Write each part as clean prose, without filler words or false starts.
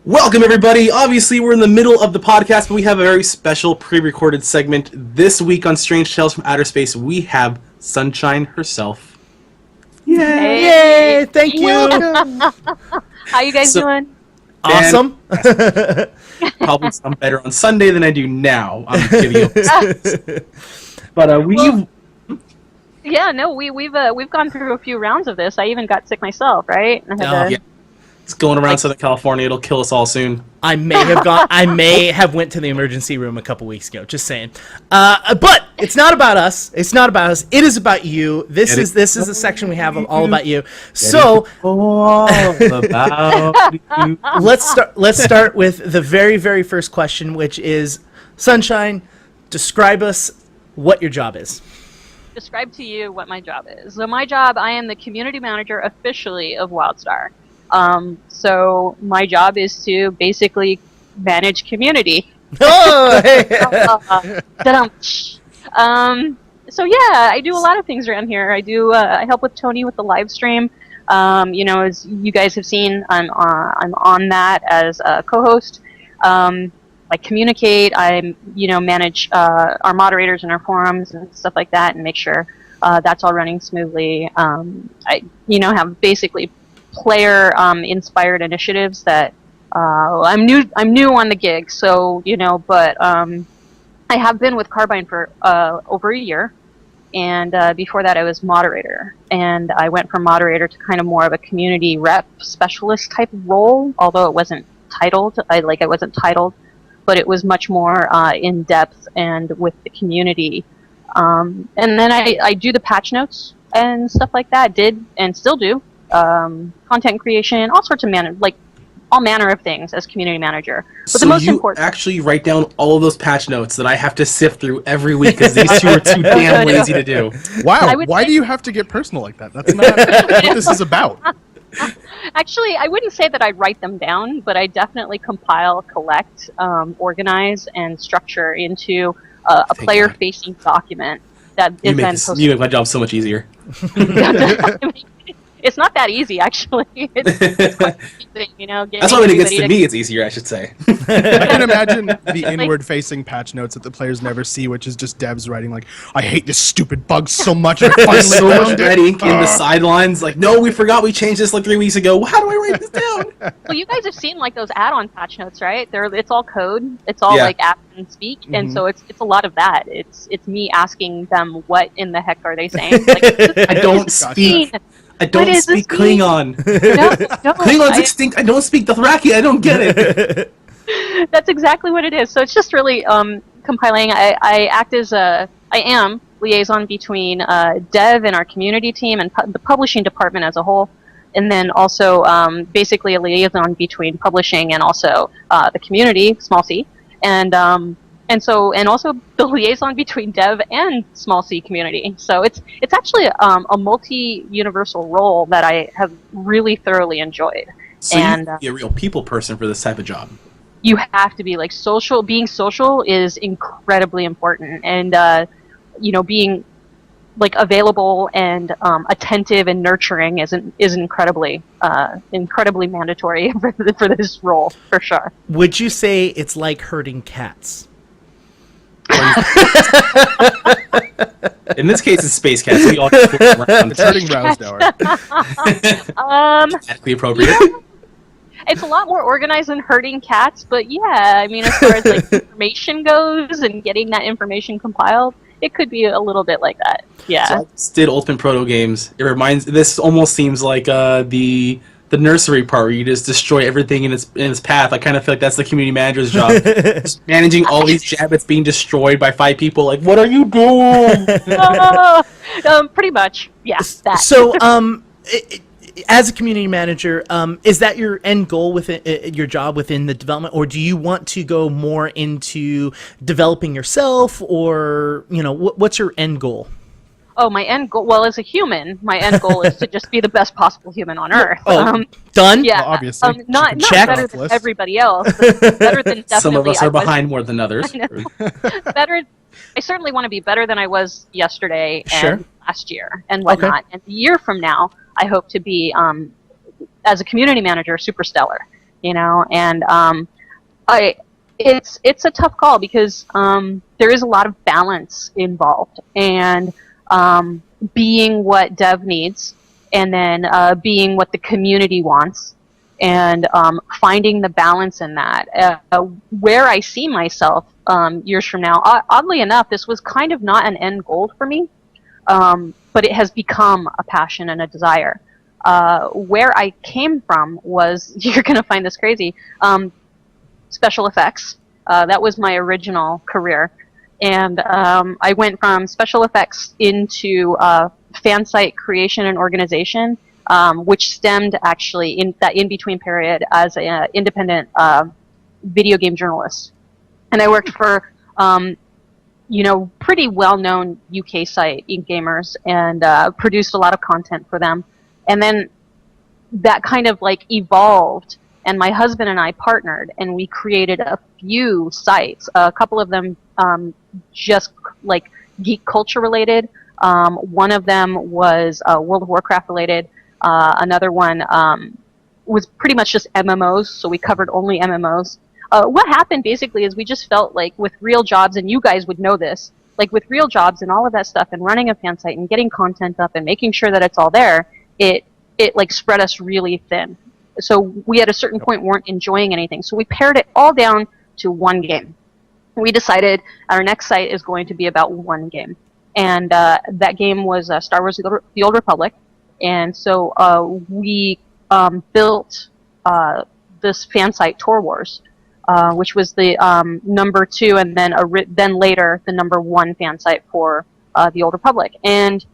Welcome, everybody. Obviously, we're in the middle of the podcast, but we have a very special pre-recorded segment. This week on Strange Tales from Outer Space, we have Sunshine herself. Yay! Yay! Thank you! How you guys doing? Awesome! Probably some better on Sunday than I do now. I'm kidding. But we've gone through a few rounds of this. I even got sick myself, right? Yeah. It's going around Southern California. It'll kill us all soon. I may have went to the emergency room a couple weeks ago. Just saying. But it's not about us. It's not about us. It is about you. This is the section we have all about you. So all about you. let's start with the very, very first question, which is, Sunshine, describe us what your job is. Describe to you what my job is. So my job, I am the community manager officially of Wildstar. So my job is to basically manage community. Oh, hey. So yeah, I do a lot of things around here. I help with Tony with the live stream. As you guys have seen, I'm on that as a co-host. I communicate. I manage our moderators and our forums and stuff like that, and make sure that's all running smoothly. I have basically player inspired initiatives that I'm new on the gig, so but I have been with Carbine for over a year, and before that I was moderator, and I went from moderator to kind of more of a community rep specialist type of role, although it wasn't titled. But it was much more in depth and with the community, and then I do the patch notes and stuff like that. Did and still do. Content creation, all sorts of all manner of things as community manager. But so the most you important, actually write down all of those patch notes that I have to sift through every week because these two are too damn lazy to do. Wow, why do you have to get personal like that? That's not what this is about. Actually, I wouldn't say that I write them down, but I definitely compile, collect, organize, and structure into a player-facing document that is then posted. You make my job so much easier. It's not that easy, actually. It's quite easy, That's why when it gets to me, it's easier, I should say. I can imagine the inward-facing patch notes that the players never see, which is just devs writing like, "I hate this stupid bug so much." I finally so much found red it. ink in the sidelines. Like, no, we forgot we changed this like 3 weeks ago. How do I write this down? Well, you guys have seen those add-on patch notes, right? It's all code. It's all app and speak, and so it's a lot of that. It's me asking them, what in the heck are they saying? I don't speak. I don't speak Klingon. No, Klingon's extinct. I don't speak Dothraki. I don't get it. That's exactly what it is. So it's just really compiling. I act as I am liaison between dev and our community team and the publishing department as a whole, and then also basically a liaison between publishing and also the community, small c, and also the liaison between dev and small c community. So it's actually a multi-universal role that I have really thoroughly enjoyed. So you have to be a real people person for this type of job. You have to be social. Being social is incredibly important, and being available and attentive and nurturing is incredibly mandatory for this role, for sure. Would you say it's like herding cats? In this case, it's space cats. We all just float around. It's hurting Rousdower. Exactly appropriate. It's a lot more organized than herding cats, but yeah, I mean, as far as information goes and getting that information compiled, it could be a little bit like that. Yeah. So I just did Ultimate Proto games. This almost seems like the nursery part where you just destroy everything in its path. I kind of feel like that's the community manager's job. Just managing all these jabbits being destroyed by 5 people. Like, what are you doing? Pretty much, yeah. That. So, as a community manager, is that your end goal within your job within the development, or do you want to go more into developing yourself, or what's your end goal? Oh, my end goal. Well, as a human, my end goal is to just be the best possible human on Earth. Done. Yeah, well, obviously. Not better than list. Everybody else. Better than definitely. Some of us are behind more than others. Better. I certainly want to be better than I was yesterday and last year and whatnot. Okay. And a year from now, I hope to be, as a community manager, super stellar. and it's a tough call because there is a lot of balance involved, and being what dev needs, and then being what the community wants, and finding the balance in that. Where I see myself years from now, oddly enough, this was kind of not an end goal for me, but it has become a passion and a desire. Where I came from was, you're going to find this crazy, special effects. That was my original career. And I went from special effects into fan site creation and organization, which stemmed actually in that in-between period as an independent video game journalist. And I worked for, pretty well-known UK site, Ink Gamers, and produced a lot of content for them. And then that kind of evolved, and my husband and I partnered, and we created a few sites. A couple of them just geek culture related. One of them was World of Warcraft related. Another one was pretty much just MMOs, so we covered only MMOs. What happened basically is we just felt like with real jobs, and you guys would know this, with real jobs and all of that stuff, and running a fan site and getting content up and making sure that it's all there, it spread us really thin. So we at a certain point weren't enjoying anything. So we pared it all down to one game. We decided our next site is going to be about one game. And that game was Star Wars The Old Republic. And so we built this fan site, Tor Wars, which was the #2 and then later the #1 fan site for The Old Republic. And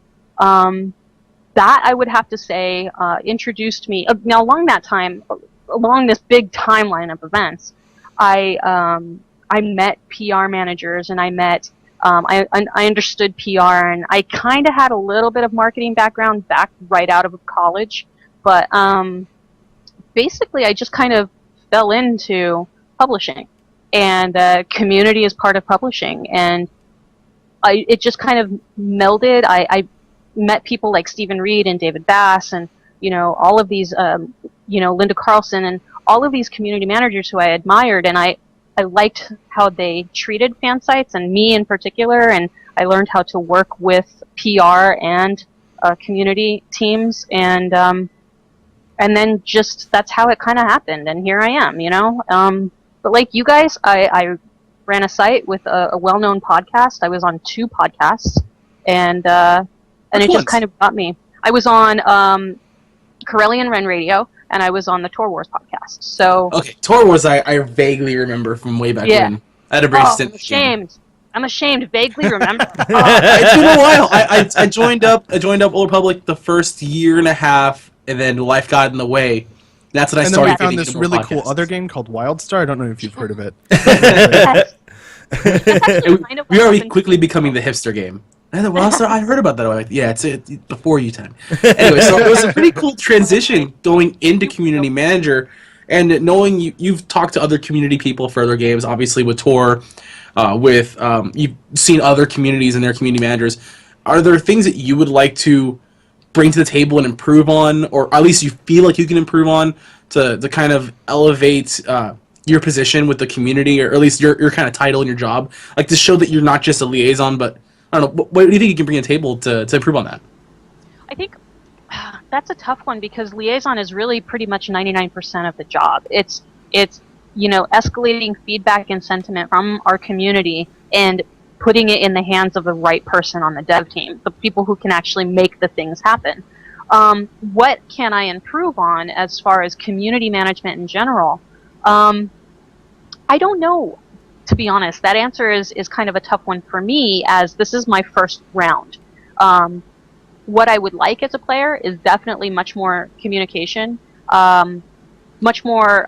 that, I would have to say, introduced me. Now, along that time, along this big timeline of events, I met PR managers, and I met, I understood PR, and I kind of had a little bit of marketing background back right out of college, but basically I just kind of fell into publishing, and community is part of publishing, and it just kind of melded. I met people like Stephen Reed and David Bass, and all of these Linda Carlson, and all of these community managers who I admired, and I liked how they treated fan sites, and me in particular, and I learned how to work with PR and community teams, and then just that's how it kind of happened, and here I am, but like you guys, I ran a site with a well-known podcast. I was on 2 podcasts, and it just kind of got me. I was on Corellian Ren Radio, and I was on the Tor Wars podcast. So okay, Tor Wars I vaguely remember from way back when. I had a brief stint. I'm ashamed. Vaguely remember. It's been a while. I joined up Old Republic the first year and a half, and then life got in the way. That's when I started. And then we found this really cool other game called Wildstar. I don't know if you've heard of it. We are quickly becoming the hipster game. Wildstar, I heard about that. I'm like, yeah, it's before you time. Anyway, so it was a pretty cool transition going into community manager, and knowing you've talked to other community people for other games, obviously with Tor, you've seen other communities and their community managers. Are there things that you would like to bring to the table and improve on, or at least you feel like you can improve on to kind of elevate your position with the community, or at least your kind of title in your job, like to show that you're not just a liaison, but I don't know, what do you think you can bring to the table to improve on that? I think that's a tough one, because liaison is really pretty much 99% of the job. It's escalating feedback and sentiment from our community and putting it in the hands of the right person on the dev team, the people who can actually make the things happen. What can I improve on as far as community management in general? I don't know, to be honest. That answer is kind of a tough one for me, as this is my first round. What I would like as a player is definitely much more communication, much more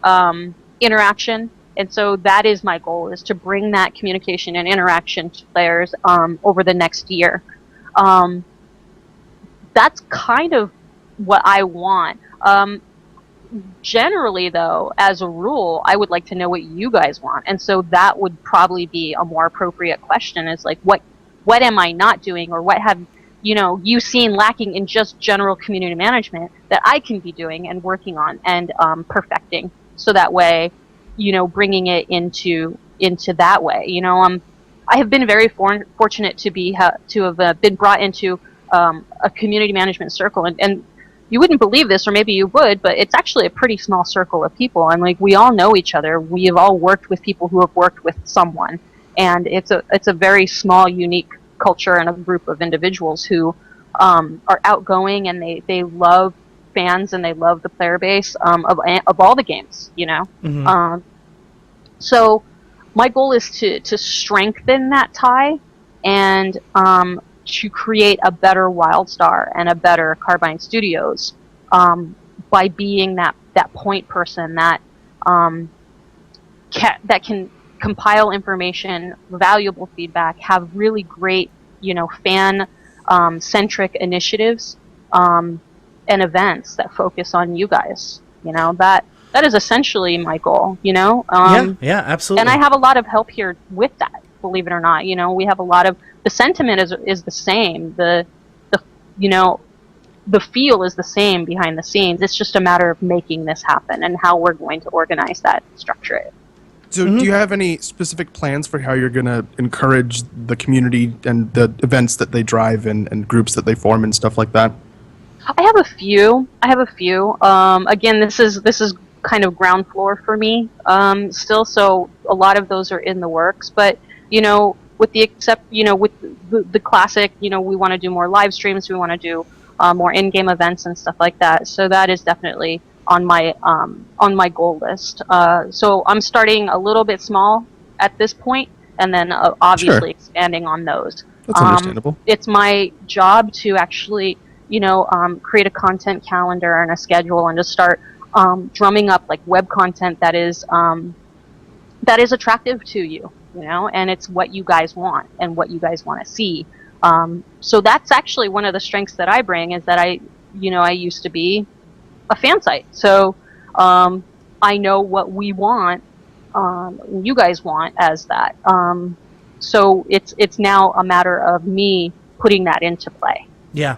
interaction. And so that is my goal, is to bring that communication and interaction to players over the next year. That's kind of what I want. Generally, though, as a rule, I would like to know what you guys want. And so that would probably be a more appropriate question, is like, what am I not doing, or what have you seen lacking in just general community management that I can be doing and working on and perfecting. so that way, bringing it into that way. I have been very fortunate to have been brought into a community management circle, and you wouldn't believe this, or maybe you would, but it's actually a pretty small circle of people, and like we all know each other. We have all worked with people who have worked with someone, and it's a very small, unique culture and a group of individuals who are outgoing, and they love fans, and they love the player base of all the games. Mm-hmm. So my goal is to strengthen that tie and to create a better Wildstar and a better Carbine Studios by being that point person that can compile information, valuable feedback, have really great fan centric initiatives and events that focus on you guys. That is essentially my goal. Yeah, absolutely. And I have a lot of help here with that. Believe it or not, we have a lot of the sentiment is the same. The feel is the same behind the scenes. It's just a matter of making this happen and how we're going to organize that, structure it. So do you have any specific plans for how you're going to encourage the community and the events that they drive and groups that they form and stuff like that? I have a few. Again, this is kind of ground floor for me still, so a lot of those are in the works. But with the classic, we want to do more live streams. We want to do more in-game events and stuff like that. So that is definitely on my goal list. So I'm starting a little bit small at this point, and then obviously expanding on those. That's understandable. It's my job to actually, create a content calendar and a schedule, and to start drumming up like web content that is attractive to you, and it's what you guys want and what you guys want to see. So that's actually one of the strengths that I bring, is that I used to be a fan site. So I know what we want, you guys want as that. So it's now a matter of me putting that into play. Yeah.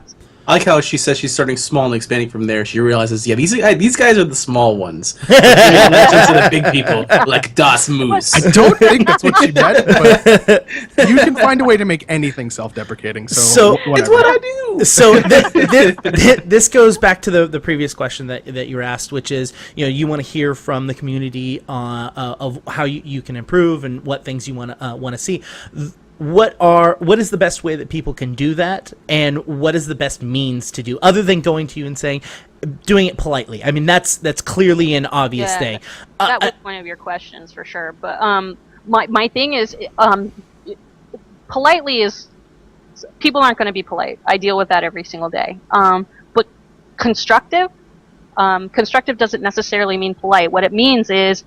I like how she says she's starting small and expanding from there. She realizes, these guys are the small ones. Legends are the big people, like Das Moose. I don't think that's what she meant, but you can find a way to make anything self-deprecating. So It's what I do. So this goes back to the previous question that you were asked, which is, you want to hear from the community of how you can improve and what things you want to see. What is the best way that people can do that, and what is the best means to do, other than going to you and saying, doing it politely? I mean, that's clearly an obvious thing. That was one of your questions for sure. But my thing is, politely is, people aren't going to be polite. I deal with that every single day. But constructive doesn't necessarily mean polite. What it means is,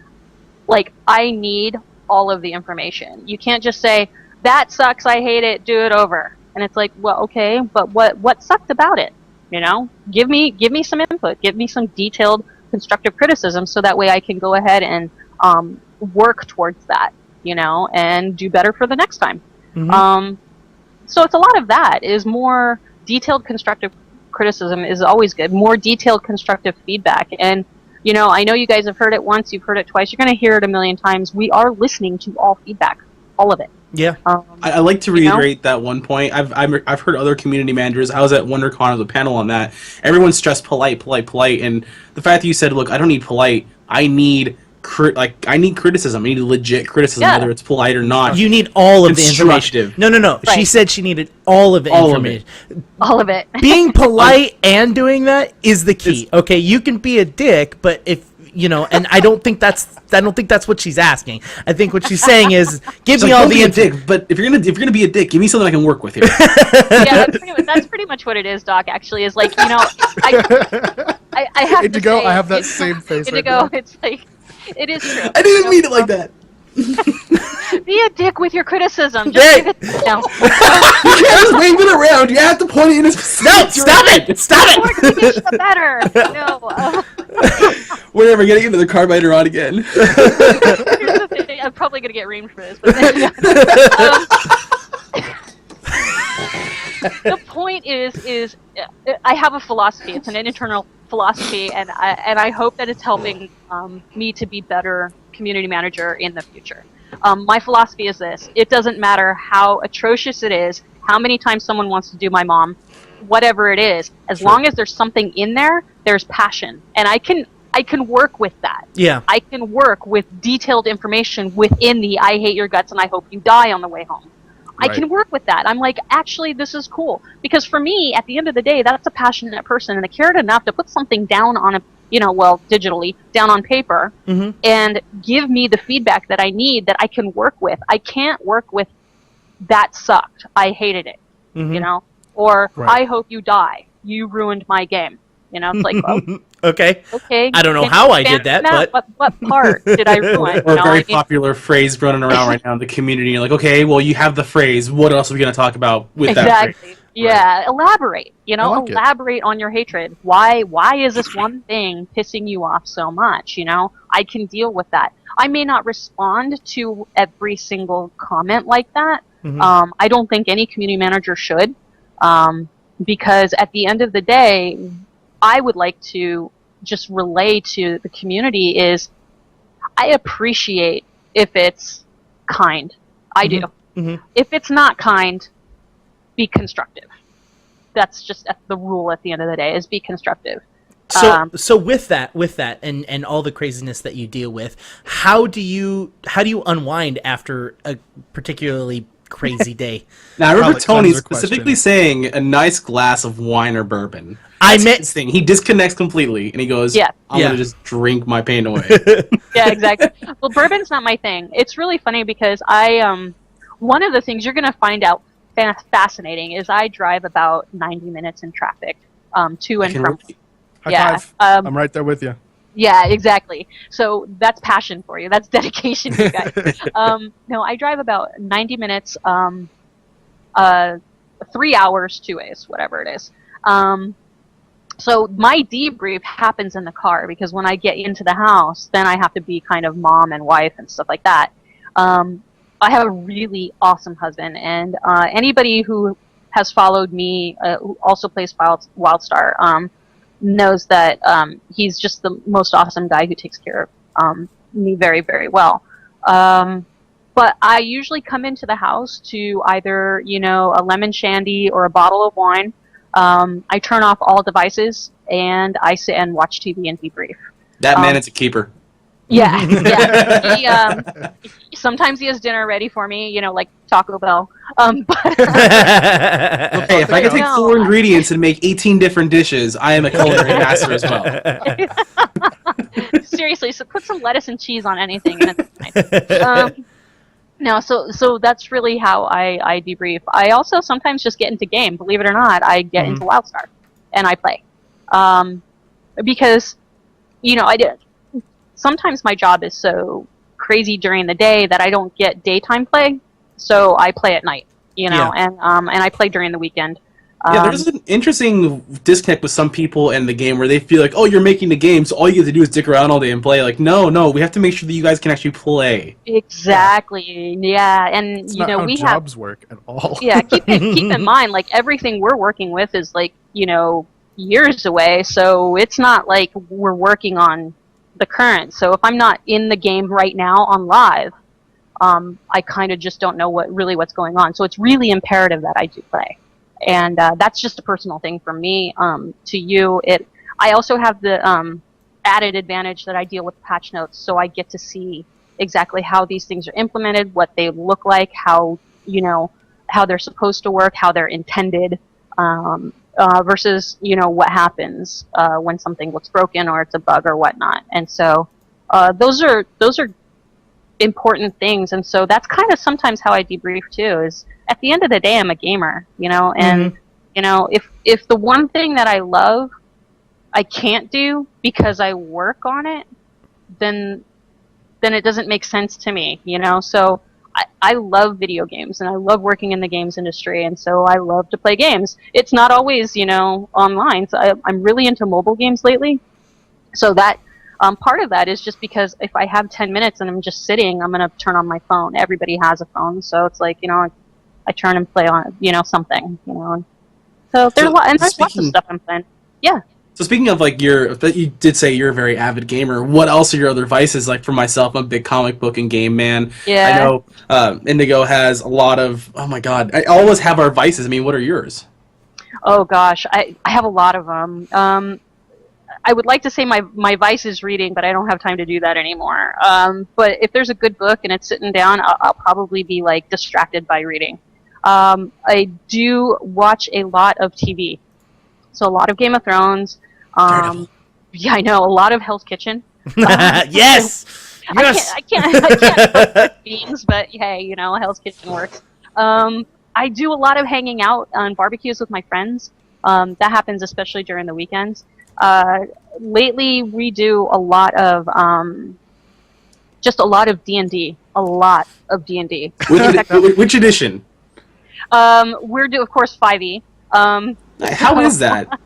like, I need all of the information. You can't just say, that sucks, I hate it, do it over. And it's like, well, okay, but what sucked about it? Give me some input, give me some detailed constructive criticism, so that way I can go ahead and work towards that, and do better for the next time. Mm-hmm. So it's a lot of that. Is more detailed constructive criticism is always good. More detailed constructive feedback. And I know you guys have heard it once, you've heard it twice, you're going to hear it a million times. We are listening to all feedback, all of it. Yeah, I like to reiterate that one point. I've heard other community managers. I was at WonderCon as a panel on that. Everyone stressed polite, and the fact that you said, "Look, I don't need polite. I need criticism. I need legit criticism, whether it's polite or not." You need all of the information. No. Right. She said she needed all of the information. All of it. Being polite and doing that is the key. Okay, you can be a dick, but if and I don't think that's what she's asking. I think what she's saying is, give me all the dick. But if you're gonna be a dick, give me something I can work with here. Yeah, that's pretty much what it is, Doc. Actually, is like, I have Indigo, to say, I have that same face. Indigo, right now. it's like, it is true. I didn't mean it like that. Be a dick with your criticism. Just give it. No. You can't just wave it around. You have to point it in his face. No, stop it! Stop More it! English, the better. No. We're never getting into the Carbine on again. Here's the thing, I'm probably gonna get reamed for this, but the point is I have a philosophy. It's an internal philosophy, and I hope that it's helping me to be better community manager in the future. My philosophy is this: it doesn't matter how atrocious it is, how many times someone wants to do my mom, whatever it is, as long as there's something in there, there's passion, and I can work with that. Yeah. I can work with detailed information within the "I hate your guts and I hope you die" on the way home. I can work with that. I'm like, actually, this is cool. Because for me, at the end of the day, that's a passionate person, and they cared enough to put something down on digitally, down on paper, and give me the feedback that I need that I can work with. I can't work with that sucked. I hated it, or I hope you die. You ruined my game. It's like, well, okay. I don't know how I did that, but what part did I ruin? Or a very popular phrase running around right now in the community. You're like, okay, well, you have the phrase. What else are we going to talk about with that phrase? Yeah, elaborate. Elaborate it. on your hatred. Why is this one thing pissing you off so much? I can deal with that. I may not respond to every single comment like that. I don't think any community manager should, because at the end of the day, I would like to just relay to the community is I appreciate if it's kind. I do. If it's not kind, be constructive. That's just the rule at the end of the day, is be constructive. So with that and all the craziness that you deal with, how do you unwind after a particularly crazy day? Now, I remember Tony specifically saying a nice glass of wine or bourbon. His thing. He disconnects completely, and he goes, I'm going to just drink my pain away. Yeah, exactly. Well, bourbon's not my thing. It's really funny because one of the things you're going to find out fascinating is I drive about 90 minutes in traffic to and from. High five. I'm right there with you. Yeah, exactly. So that's passion for you. That's dedication, you guys. No, I drive about 90 minutes, 3 hours, 2 ways, whatever it is. So my debrief happens in the car because when I get into the house, then I have to be kind of mom and wife and stuff like that. I have a really awesome husband, and anybody who has followed me, who also plays Wildstar, knows that he's just the most awesome guy who takes care of me very, very well. But I usually come into the house to either, a lemon shandy or a bottle of wine. I turn off all devices, and I sit and watch TV and debrief. That man is a keeper. Yeah. Sometimes he has dinner ready for me, like Taco Bell. But okay, if I can take 4 ingredients and make 18 different dishes, I am a culinary master as well. Seriously, so put some lettuce and cheese on anything, and it's fine. No, so that's really how I debrief. I also sometimes just get into game. Believe it or not, I get into Wildstar, and I play. Because, sometimes my job is so crazy during the day that I don't get daytime play, so I play at night, and I play during the weekend. There's an interesting disconnect with some people in the game where they feel like, oh, you're making the game, so all you have to do is dick around all day and play. Like, no, we have to make sure that you guys can actually play. Exactly. Yeah, and it's not how jobs work at all. Yeah, keep in mind, like everything we're working with is like years away, so it's not like we're working on the current. So if I'm not in the game right now on live, I kind of just don't know what's going on. So it's really imperative that I do play. And that's just a personal thing from me. To you, I also have the added advantage that I deal with patch notes, so I get to see exactly how these things are implemented, what they look like, how they're supposed to work, how they're intended, versus what happens when something looks broken or it's a bug or whatnot. And so those are important things. And so that's kind of sometimes how I debrief too. Is at the end of the day, I'm a gamer, and if the one thing that I love I can't do because I work on it, then it doesn't make sense to me, So I love video games, and I love working in the games industry, and so I love to play games. It's not always, online. So I'm really into mobile games lately. So that part of that is just because if I have 10 minutes and I'm just sitting, I'm going to turn on my phone. Everybody has a phone, so it's like, I turn and play on, something, So there's So, there's lots of speaking- stuff I'm playing. Yeah. So speaking of like you did say you're a very avid gamer. What else are your other vices? Like for myself, I'm a big comic book and game man. Yeah. I know Indigo has a lot of. Oh my god, I always have our vices. I mean, what are yours? Oh gosh, I have a lot of them. I would like to say my vice is reading, but I don't have time to do that anymore. But if there's a good book and it's sitting down, I'll probably be like distracted by reading. I do watch a lot of TV, so a lot of Game of Thrones. Yeah, I know, a lot of Hell's Kitchen. Yes. Yes. I can't cook beans, but hey, you know, Hell's Kitchen works. I do a lot of hanging out on barbecues with my friends. That happens especially during the weekends. Lately, we do a lot of just a lot of D&D. A lot of D&D. Which edition? We're of course 5e. How is that?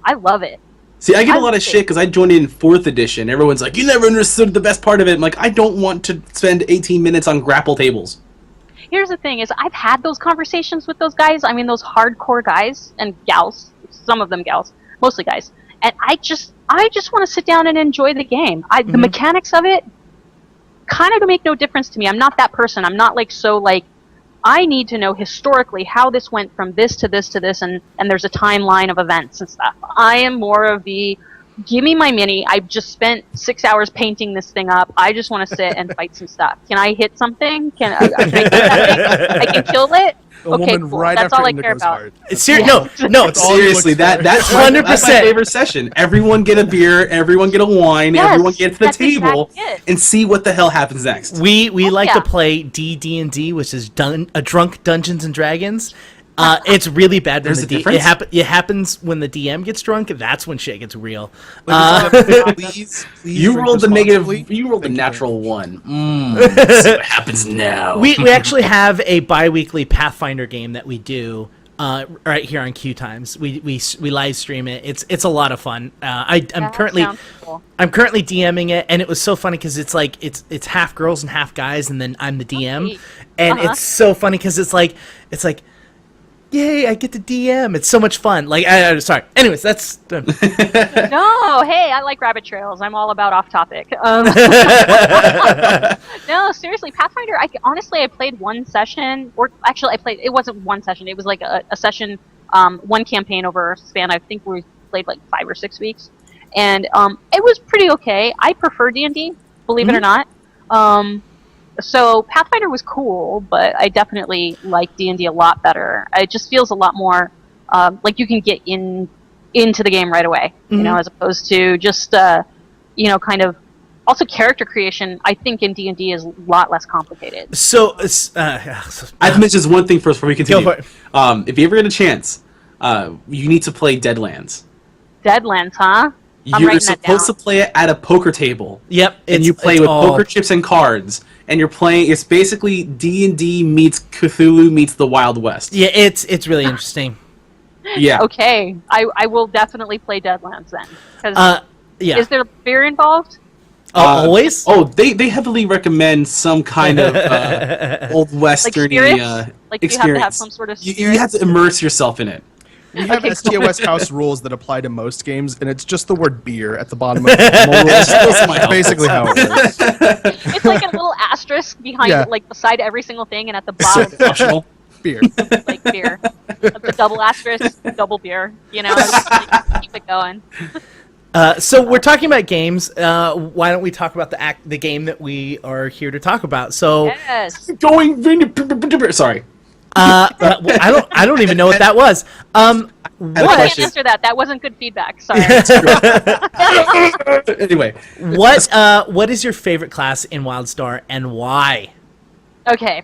I love it. See, I get a lot of shit because I joined in 4th edition. Everyone's like, you never understood the best part of it. I'm like, I don't want to spend 18 minutes on grapple tables. Here's the thing: is I've had those conversations with those guys. I mean, those hardcore guys and gals. Some of them gals, mostly guys. And I just want to sit down and enjoy the game. The mechanics of it kind of make no difference to me. I'm not that person. I'm not like I need to know historically how this went from this to this to this, and there's a timeline of events and stuff. I am more of the, give me my mini. I've just spent 6 hours painting this thing up. I just want to sit and fight some stuff. Can I hit something? Can I kill that thing? I can kill it? Okay, cool. That's all I care about. No, Seriously, that's 100%. That's my favorite session. Everyone get a beer, everyone get a wine, Yes, everyone get to the that's table, exactly it. and see what the hell happens next. We like yeah. to play D&D, which is a drunk Dungeons and Dragons. It's really bad when There's a the difference? it happens when the DM gets drunk. That's when shit gets real. Please, You drink rolled the negative. responsibly. You rolled the Thank you. natural one. See what happens now. We actually have a bi-weekly Pathfinder game that we do right here on Q Times. We live stream it. It's a lot of fun. I'm currently sounds cool. I'm currently DMing it, and it was so funny because it's like it's half girls and half guys, and then I'm the DM, sweet. and it's so funny because it's like. Yay! I get to DM. It's so much fun. Like, sorry. Anyways, that's. No, hey, I like rabbit trails. I'm all about off topic. No, seriously, Pathfinder. Honestly, I played one session, or actually, it wasn't one session. It was like a session, one campaign over a span. I think we played like 5 or 6 weeks, and it was pretty okay. I prefer D&D, believe it or not. So Pathfinder was cool, but I definitely like D&D a lot better. It just feels a lot more like you can get into the game right away, you know, as opposed to just kind of. Also, character creation, I think in D&D is a lot less complicated. So, I have to mention just one thing first before we continue. Go for it. If you ever get a chance, you need to play Deadlands. Deadlands, huh? I'm You're writing that supposed down. to play it at a poker table. Yep, And you play with poker chips and cards, and you're playing. It's basically D&D meets Cthulhu meets the Wild West. Yeah, it's really interesting. Yeah. Okay, I will definitely play Deadlands then. 'Cause Yeah. is there beer involved? Always? Oh, they heavily recommend some kind of old westerny spirits? Like you have to have experience. some sort of You have to immerse yourself in it. We have Okay, cool. STOS house rules that apply to most games, and it's just the word beer at the bottom of the normal rules. That's basically how it works. It's like a little asterisk behind, Yeah. like beside every single thing, and at the bottom, Optional. Beer. like beer. The double asterisk, double beer. You know, just, like, keep it going. So we're talking about games. Why don't we talk about the game that we are here to talk about? So Yes. Going. Sorry. I don't even know what that was. I can't question. answer that. That wasn't good feedback. Sorry. Anyway, What is your favorite class in Wildstar and why? Okay.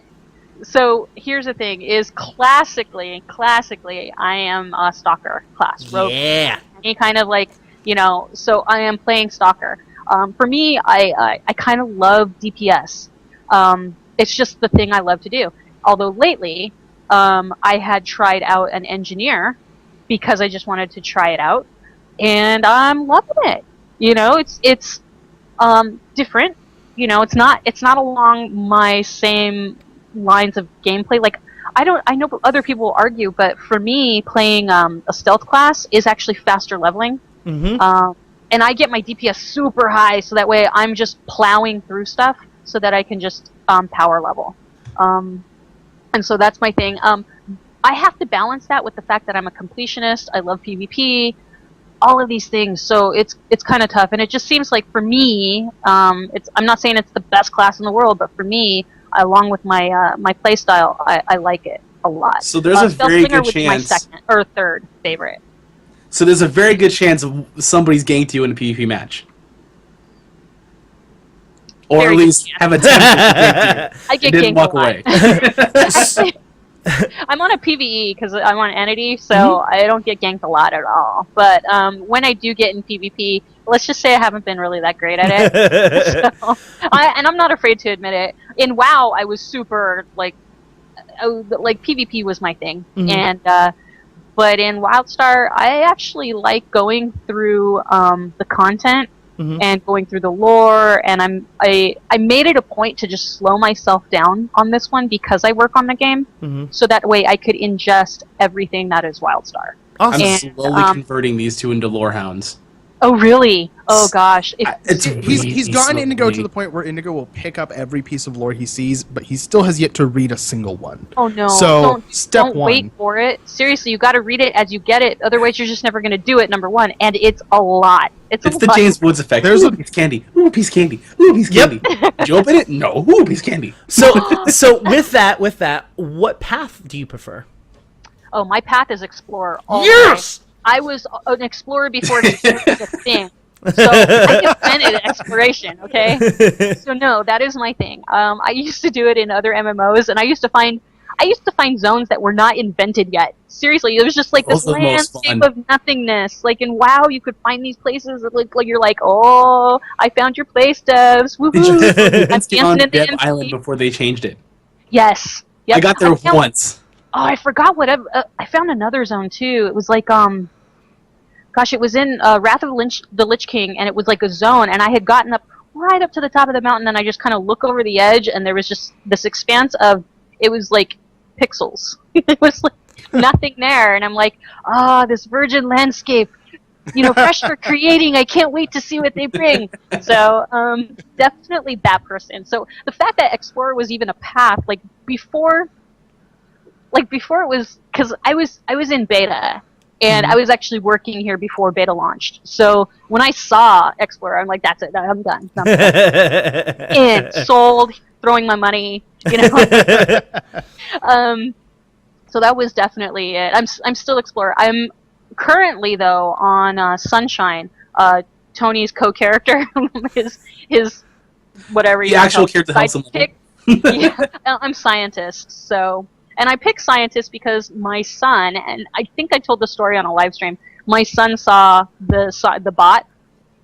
So here's the thing: is classically, I am a stalker class. Rogue. Yeah. Any kind of like, so I am playing stalker. For me, I kind of love DPS. It's just the thing I love to do. Although lately, I had tried out an engineer because I just wanted to try it out, and I'm loving it. It's different. It's not along my same lines of gameplay. Like, I know other people will argue, but for me, playing a stealth class is actually faster leveling. And I get my DPS super high, so that way I'm just plowing through stuff so that I can just power level. And so that's my thing. I have to balance that with the fact that I'm a completionist. I love PvP, all of these things. So it's kind of tough. And it just seems like for me, I'm not saying it's the best class in the world, but for me, along with my my play style, I like it a lot. So there's a very good was chance. my second or third favorite. So there's a very good chance of somebody's ganked you in a PvP match. Or Very at good least chance. have attempted to gank you. I get Didn't ganked walk a lot. away. Actually, I'm on a PvE because I'm on Entity, so I don't get ganked a lot at all. But when I do get in PvP, let's just say I haven't been really that great at it. So, and I'm not afraid to admit it. In WoW, I was super like PvP was my thing, and but in Wildstar, I actually like going through the content and going through the lore, and I made it a point to just slow myself down on this one because I work on the game, so that way I could ingest everything that is Wildstar. Awesome. I'm slowly converting these two into lore hounds. Oh really? Oh gosh! He's gotten Indigo to the point where Indigo will pick up every piece of lore he sees, but he still has yet to read a single one. Oh no! So step don't one. wait for it. Seriously, you got to read it as you get it. Otherwise, you're just never going to do it. Number one, and it's a lot. It's the lot. James Woods effect. There's Ooh, a piece of candy. Ooh, a piece of candy. Ooh, a piece of candy. Did you open it? No. Ooh, a piece of candy. So with that, what path do you prefer? Oh, my path is explorer. All Yes! the way. I was an explorer before explorer was a thing. So I invented exploration, okay? So no, that is my thing. I used to do it in other MMOs, and I used to find zones that were not invented yet. Seriously, it was just like this Those are the most landscape fun. of nothingness. Like in WoW, you could find these places that like you're like, oh, I found your place, devs. Did you Woohoo! I'm get on dancing in the Dev MC. Island before they changed it? Yes. Yep. I got there once. Oh, I forgot whatever. I found another zone too. It was like gosh, it was in Wrath of the Lich King, and it was like a zone, and I had gotten up right up to the top of the mountain, and I just kind of look over the edge, and there was just this expanse of, it was like pixels. It was like nothing there, and I'm like, this virgin landscape, fresh for creating. I can't wait to see what they bring. So definitely that person. So the fact that Explorer was even a path, before it was, because I was in beta. And I was actually working here before beta launched. So when I saw Explorer, I'm like, that's it. I'm done. In, sold, throwing my money, So that was definitely it. I'm still Explorer. I'm currently, though, on Sunshine, Tony's co-character, his whatever. The actual character helps him. Yeah, I'm Scientist, so... And I picked Scientist because my son, and I think I told the story on a live stream, my son saw the bot,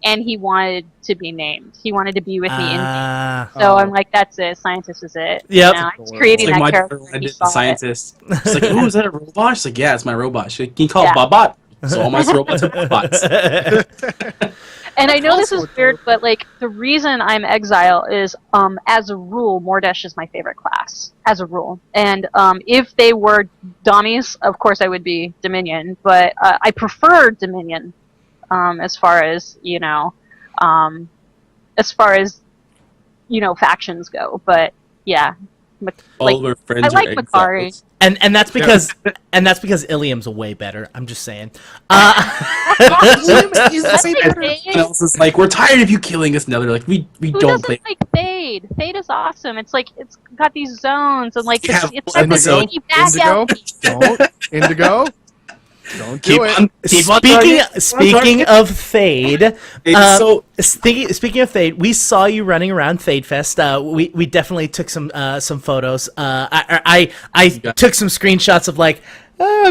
and he wanted to be named. He wanted to be with me in game. So I'm like, that's it. Scientist is it. Yep. I was creating that my character. daughter did the scientist. She's like, "Oh, is that a robot?" She's like, "Yeah, it's my robot." She's like, "Can you call it Yeah. Bot?" So all my robots are bots. And I know this is weird, but the reason I'm Exile is, as a rule, Mordesh is my favorite class, as a rule. And if they were Dommies, of course I would be Dominion, but I prefer Dominion as far as factions go. But yeah, All of our friends I are like exiles. Makari. And that's because Ilium's way better. I'm just saying. He's the same Like better. Thade. Everyone else is like, "We're tired of you killing us." Now they're like, "We Who don't doesn't play." like Thade? Thade is awesome. It's like it's got these zones and Yeah, it's like the Indigo. city back Indigo, out. don't Indigo, don't do it. Speaking of Thade, So speaking of Thade, we saw you running around Thade Fest. We definitely took some photos. I took some screenshots of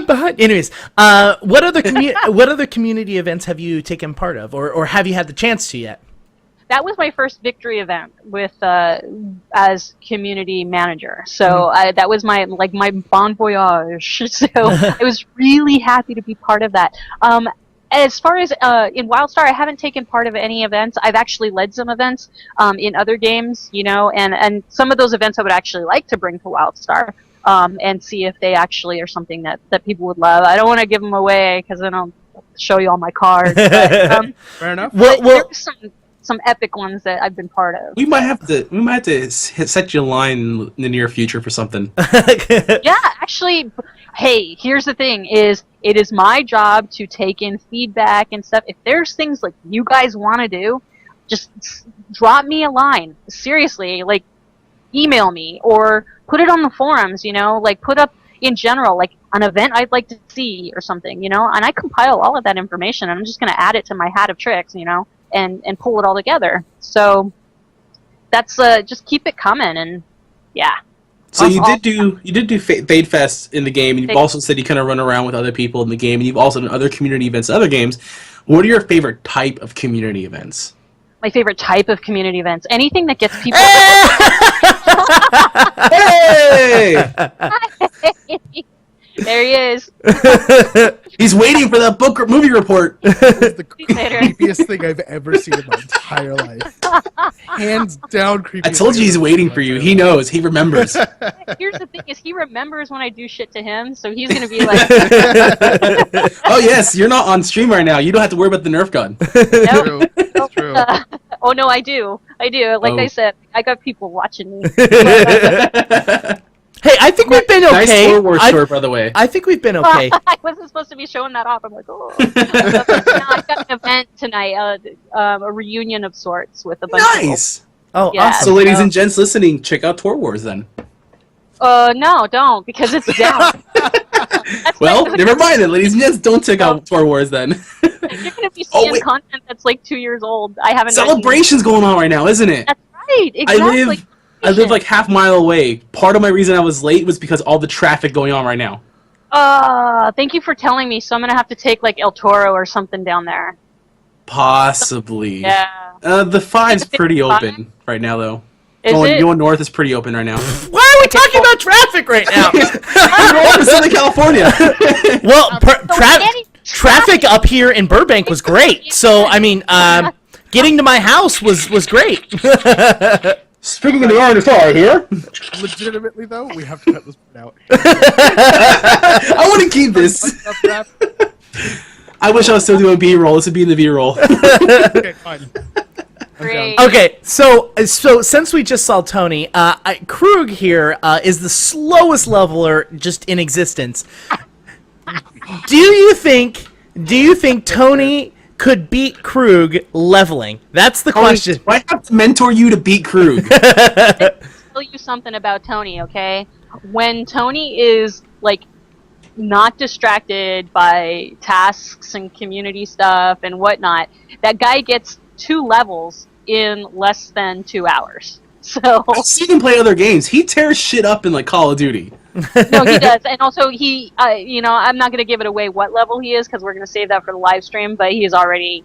behind. Anyways, what other community events have you taken part of, or have you had the chance to yet? That was my first victory event with as community manager. So that was my bon voyage. So I was really happy to be part of that. As far as in Wildstar, I haven't taken part of any events. I've actually led some events in other games, and some of those events I would actually like to bring to Wildstar. and see if they actually are something that people would love. I don't want to give them away because then I'll show you all my cards. But, Fair enough. Well, there's some epic ones that I've been part of. We might have to set you a line in the near future for something. Yeah, actually, hey, here's the thing: it is my job to take in feedback and stuff. If there's things like you guys want to do, just drop me a line. Seriously, like email me or put it on the forums. Like put up in general, like an event I'd like to see or something. And I compile all of that information. And I'm just going to add it to my hat of tricks. And pull it all together. So that's just keep it coming, and yeah. So you did do Fade Fest in the game, and you've also said you kind of run around with other people in the game, and you've also done other community events in other games. What are your favorite type of community events? My favorite type of community events, anything that gets people. Hey! There he is. He's waiting for that book or movie report. It's the Later. creepiest thing I've ever seen in my entire life. Hands down creepy. I told you he's waiting for you. He knows. He remembers. Here's the thing: is he remembers when I do shit to him, so he's gonna be like, Oh yes, you're not on stream right now. You don't have to worry about the Nerf gun. True. It's true. oh no, I do. Like I said, I got people watching me. Hey, I think we've been okay. Nice Star Wars short, by the way. I think we've been okay. I wasn't supposed to be showing that off. I'm like, oh. I've got an event tonight, a reunion of sorts with a bunch of Nice. Oh, Yeah. awesome. So, ladies and gents listening, check out Tour Wars then. No, don't, because it's down. That's Well, why- never mind then, ladies and gents. Don't check out Tour Wars then. You're gonna be seeing wait. content that's like 2 years old. I haven't. Celebration's going on right now, isn't it? That's right. Exactly. I live like half mile away. Part of my reason I was late was because all the traffic going on right now. Thank you for telling me. So I'm gonna have to take like El Toro or something down there. Possibly. Yeah. The 5's pretty Five? open right now, though. Is it? Going north is pretty open right now. Why are we talking about traffic right now? North is Southern California. Well, any traffic up here in Burbank was great. So, I mean, getting to my house was great. Speaking of the RNFR here, Legitimately though, we have to cut this part out. I want to keep this. I wish I was still doing B-roll. This would be in the B-roll. Okay, fine. Great. Okay, so since we just saw Tony, Krug here is the slowest leveler just in existence. Do you think Tony could beat Krug leveling? That's the question. Do I have to mentor you to beat Krug? Tell you something about Tony, okay? When Tony is like not distracted by tasks and community stuff and whatnot, that guy gets 2 levels in less than 2 hours. So I've seen him play other games. He tears shit up in like Call of Duty. no, he does, and also he, I'm not going to give it away what level he is because we're going to save that for the live stream. But he is already,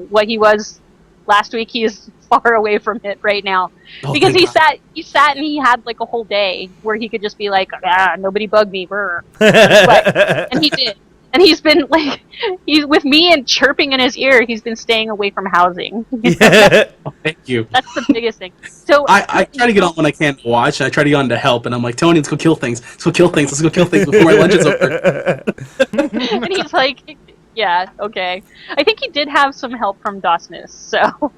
what he was last week. He is far away from it right now because he sat and he had like a whole day where he could just be like, nobody bug me, brr. And he did. And he's been like, he's with me and chirping in his ear. He's been staying away from housing. Oh, thank you. That's the biggest thing. So I try to get on when I can't watch, and I try to get on to help, and I'm like, Tony, let's go kill things. Let's go kill things. Let's go kill things before my lunch is over. and he's like, yeah, okay. I think he did have some help from Dosnus, so.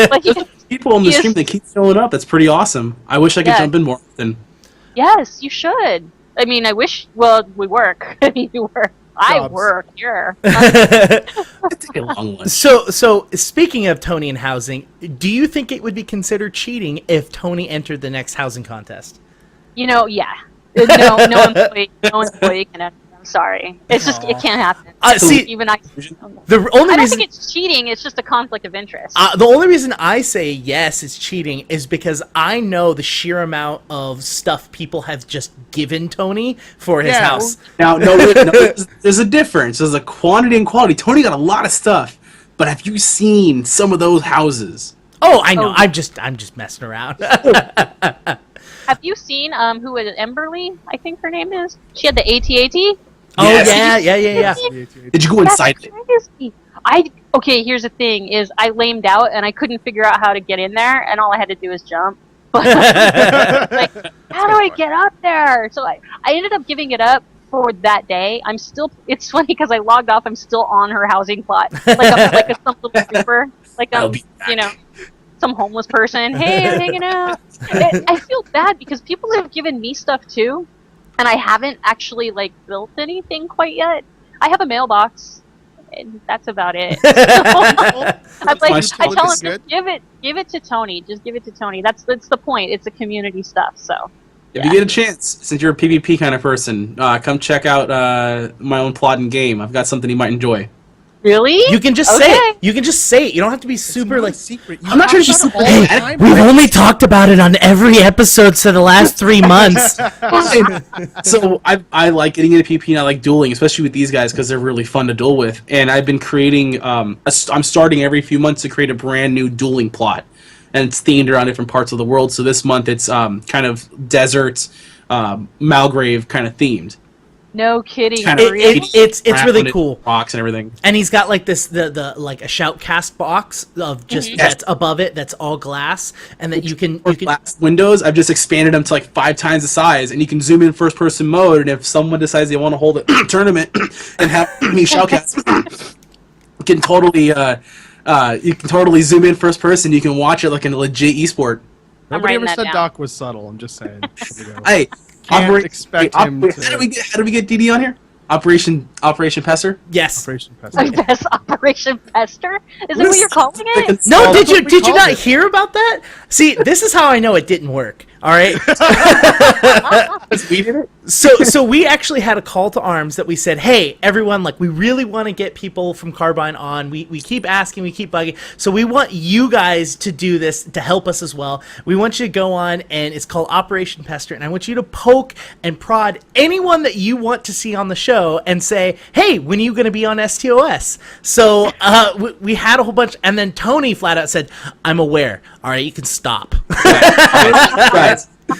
Like, People on the stream that keep showing up. That's pretty awesome. I wish I could jump in more often. yes, you should. I mean, I wish. Well, we work. I mean, you work. I work here. Take a long lunch. So speaking of Tony and housing, do you think it would be considered cheating if Tony entered the next housing contest? Yeah. No employee can enter. I'm sorry. It's just it can't happen. See, Even I. the only I don't reason think it's cheating. It's just a conflict of interest. the only reason I say yes, it's cheating, is because I know the sheer amount of stuff people have just given Tony for his house. Now, there's a difference. There's a quantity and quality. Tony got a lot of stuff, but have you seen some of those houses? Oh, I know. I'm just messing around. Have you seen who was it? Emberly? I think her name is. She had the AT-AT. Oh Yes. yeah. Did you go inside it? Crazy. Okay, here's the thing: is I lamed out and I couldn't figure out how to get in there, and all I had to do was jump. Like, how do I get up there? So I ended up giving it up for that day. I'm still. It's funny because I logged off. I'm still on her housing plot, like some little creeper, like some homeless person. Hey, I'm hanging out. I feel bad because people have given me stuff too, and I haven't actually like built anything quite yet. I have a mailbox, and that's about it. I'm like, I tell him, just give it to Tony. Just give it to Tony. That's the point. It's a community stuff. So. If you get a chance, since you're a PvP kind of person, come check out my own plot and game. I've got something you might enjoy. Really? You can just say it. You can just say it. You don't have to be super like secret. I'm not trying to be super. We've only talked about it on every episode for the last 3 months. So I like getting into PvP and I like dueling, especially with these guys because they're really fun to duel with. And I've been creating. I'm starting every few months to create a brand new dueling plot. And it's themed around different parts of the world. So this month it's kind of desert, Malgrave kind of themed. No kidding. It's really cool. Rocks and everything. And he's got like this the like a shoutcast box of just that's above it that's all glass, and that you can glass windows. I've just expanded them to like 5 times the size, and you can zoom in first person mode. And if someone decides they want to hold a tournament and have me shoutcast, you can totally zoom in first person. You can watch it like a legit esport. Nobody ever said Doc was subtle. I'm just saying. Hey, can't expect him to... How do we get DD on here? Operation Pester? Yes. Operation Pester. Operation Pester? Is that what you're calling it? No, did you not hear about that? See, this is how I know it didn't work. All right. We did it. So we actually had a call to arms that we said, hey, everyone, like we really want to get people from Carbine on. We keep asking, we keep bugging. So we want you guys to do this to help us as well. We want you to go on, and it's called Operation Pester, and I want you to poke and prod anyone that you want to see on the show and say, hey, when are you going to be on STOS? So we had a whole bunch, and then Tony flat out said, I'm aware. All right, you can stop.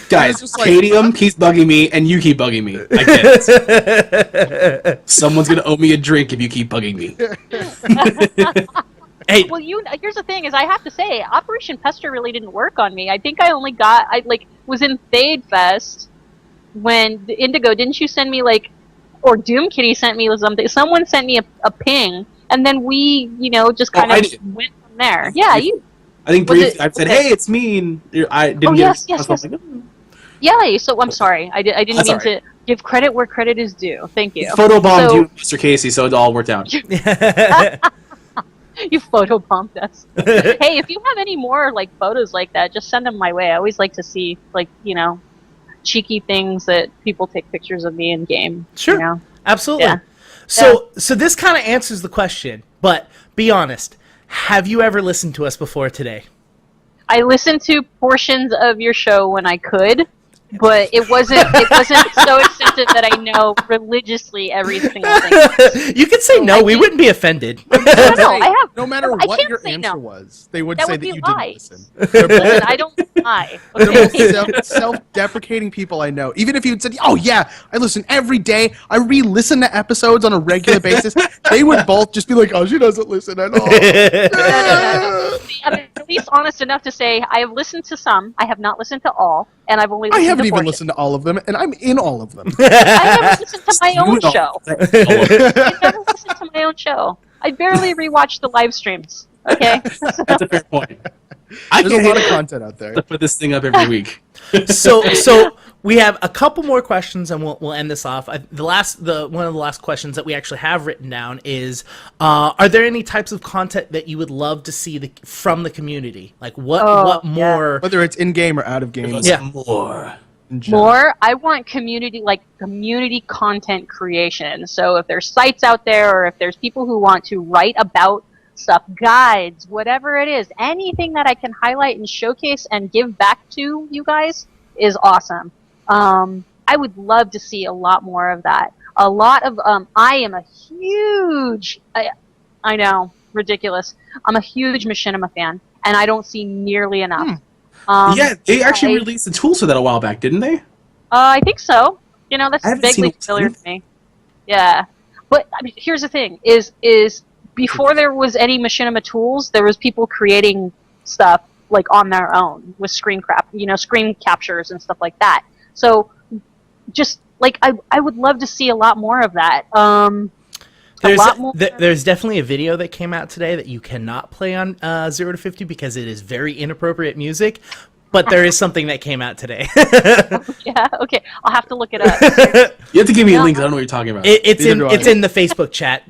Guys, Cadium keeps bugging me, and you keep bugging me. I get it. Someone's gonna owe me a drink if you keep bugging me. Hey. Well, here's the thing: is I have to say, Operation Pester really didn't work on me. I think I was in Thade Fest when the Indigo. Didn't you send me or Doom Kitty sent me something? Someone sent me a ping, and then we, just kind of went from there. Yeah, you. I think briefly I said, "Hey, it's me," and I didn't yes. Like, yeah, so I'm sorry. I didn't mean to give credit where credit is due. Thank you. Photobombed you, Mr. Casey, so it all worked out. You photobombed us. Hey, if you have any more photos like that, just send them my way. I always like to see cheeky things that people take pictures of me in game. Sure, absolutely. Yeah. So this kind of answers the question, but be honest. Have you ever listened to us before today? I listened to portions of your show when I could, but it wasn't so extensive that I know religiously every single thing. You could say no, we wouldn't be offended. No matter what your answer was, they would say that you didn't listen. Listen, I don't lie. Okay? The most self-deprecating people I know. Even if you'd said, "Oh yeah, I listen every day. I re-listen to episodes on a regular basis," they would both just be like, "Oh, she doesn't listen at all." No. I'm at least honest enough to say I have listened to some. I have not listened to all, and I've only. I haven't even listened to all of them, and I'm in all of them. I never listened to my own show. I never listened to my own show. I barely rewatch the live streams. Okay, that's a fair point. There's a lot of content out there. To put this thing up every week. So we have a couple more questions, and we'll end this off. One of the last questions that we actually have written down is: are there any types of content that you would love to see from the community? Like what more? Whether it's in game or out of game. More. I want community content creation. So if there's sites out there, or if there's people who want to write about stuff, guides, whatever it is, anything that I can highlight and showcase and give back to you guys is awesome. I would love to see a lot more of that. A lot of I am a huge I know, ridiculous. I'm a huge Machinima fan, and I don't see nearly enough. Yeah, they actually released the tools for that a while back, didn't they? I think so. That's vaguely familiar to me. Yeah, but I mean, here's the thing: is before there was any Machinima tools, there was people creating stuff like on their own with screen captures and stuff like that. So just like I would love to see a lot more of that. There's definitely a video that came out today that you cannot play on 0 to 50 because it is very inappropriate music. But there is something that came out today. Yeah, okay. I'll have to look it up. You have to give me a link. I don't know what you're talking about. It's in the Facebook chat.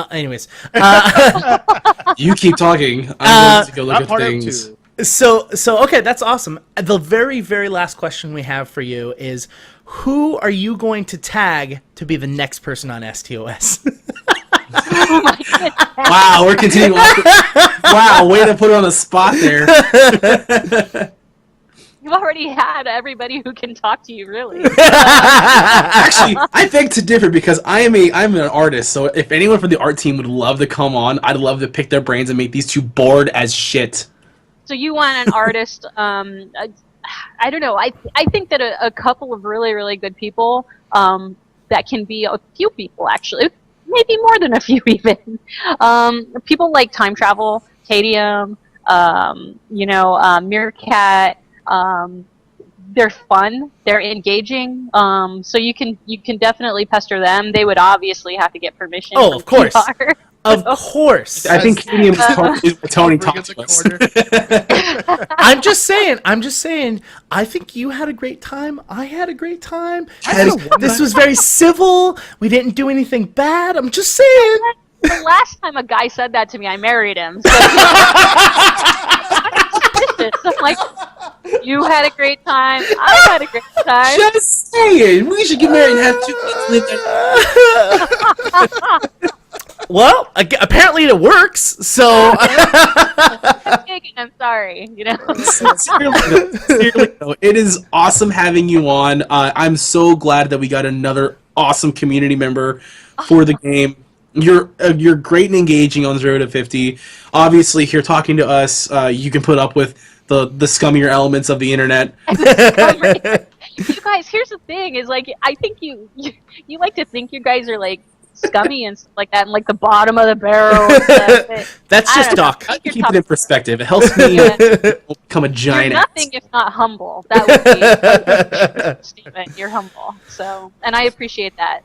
Anyways. You keep talking. I'm going to go look at things. So okay, that's awesome. The very, very last question we have for you is, who are you going to tag to be the next person on STOS? Oh my goodness. Wow, we're continuing. Wow, way to put it on the spot there. You've already had everybody who can talk to you, really. Actually, I beg to differ because I'm an artist. So if anyone from the art team would love to come on, I'd love to pick their brains and make these two bored as shit. So you want an artist? I don't know. I think that a couple of really, really good people that can be a few people, actually. Maybe more than a few even. People like Time Travel, Tadium, Meerkat. They're fun. They're engaging. So you can definitely pester them. They would obviously have to get permission. Oh, from of course. PR. Of course. I think Tadium is what Tony talks to us. I'm just saying. I think you had a great time. I had a great time. This was very civil. We didn't do anything bad. I'm just saying. The last time a guy said that to me, I married him. So I'm like, you had a great time. I had a great time. Just saying. We should get married and have 2 kids. Well, apparently it works. So I'm sorry. Seriously, though, it is awesome having you on. I'm so glad that we got another awesome community member for the game. You're great and engaging on 0 to 50. Obviously, here talking to us, you can put up with the scummier elements of the internet. You guys, here's the thing: is like I think you like to think you guys are like scummy and stuff like that, and like the bottom of the barrel. And stuff. That's just talk. I keep it in perspective. It helps me become a giant. You're nothing if not humble. That would be a statement. You're humble. So, and I appreciate that.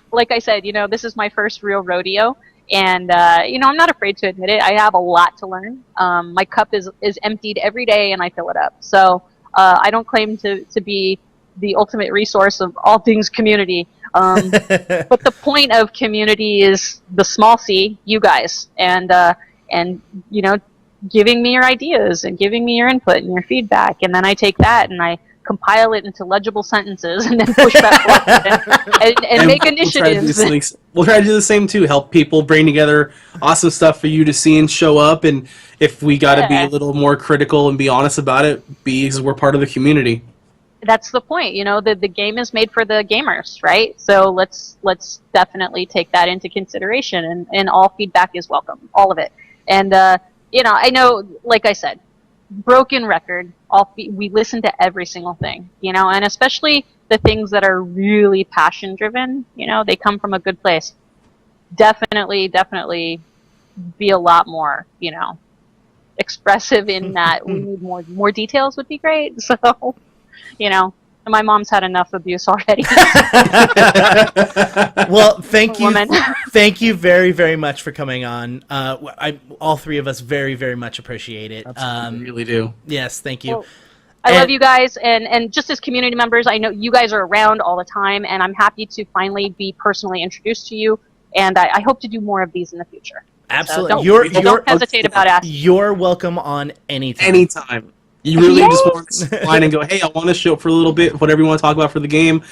Like I said, this is my first real rodeo, and I'm not afraid to admit it. I have a lot to learn. My cup is emptied every day, and I fill it up. So I don't claim to be the ultimate resource of all things community. But the point of community is the small c, you guys, and giving me your ideas and giving me your input and your feedback, and then I take that and I compile it into legible sentences and then push back and make initiatives. We'll try to do the same too. Help people bring together awesome stuff for you to see and show up. And if we got to be a little more critical and be honest about it, because we're part of the community. That's the point. The game is made for the gamers, right? So let's definitely take that into consideration, and all feedback is welcome, all of it. And I know, like I said, broken record. We listen to every single thing, and especially the things that are really passion driven. They come from a good place. Definitely be a lot more, expressive in that. We need more details would be great. So, my mom's had enough abuse already. Well, thank you. Thank you very, very much for coming on. All three of us very, very much appreciate it. Absolutely, really do. Yes, thank you. Well, I love you guys, and just as community members, I know you guys are around all the time, and I'm happy to finally be personally introduced to you, and I hope to do more of these in the future. Absolutely. So don't hesitate about asking. You're welcome on anytime. Anytime. You really just want to line and go, hey, I want to show up for a little bit, whatever you want to talk about for the game.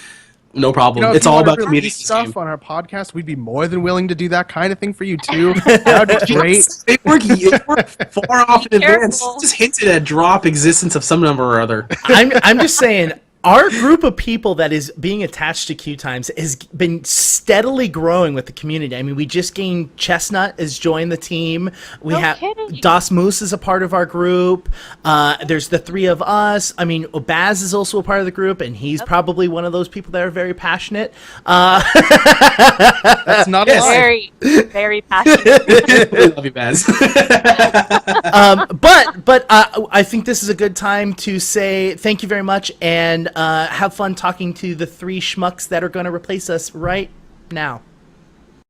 No problem. It's all about community stuff on our podcast. We'd be more than willing to do that kind of thing for you too. That would be great. It worked far off in advance. Just hinted at drop existence of some number or other. I'm just saying, Our group of people that is being attached to Q Times has been steadily growing with the community. I mean, we just gained Chestnut has joined the team. We No have kidding. Das Moose is a part of our group. There's the three of us. I mean, Baz is also a part of the group, and he's probably one of those people that are very passionate. That's not a lie. Very, very passionate. We love you, Baz. But I think this is a good time to say thank you very much and have fun talking to the three schmucks that are going to replace us right now.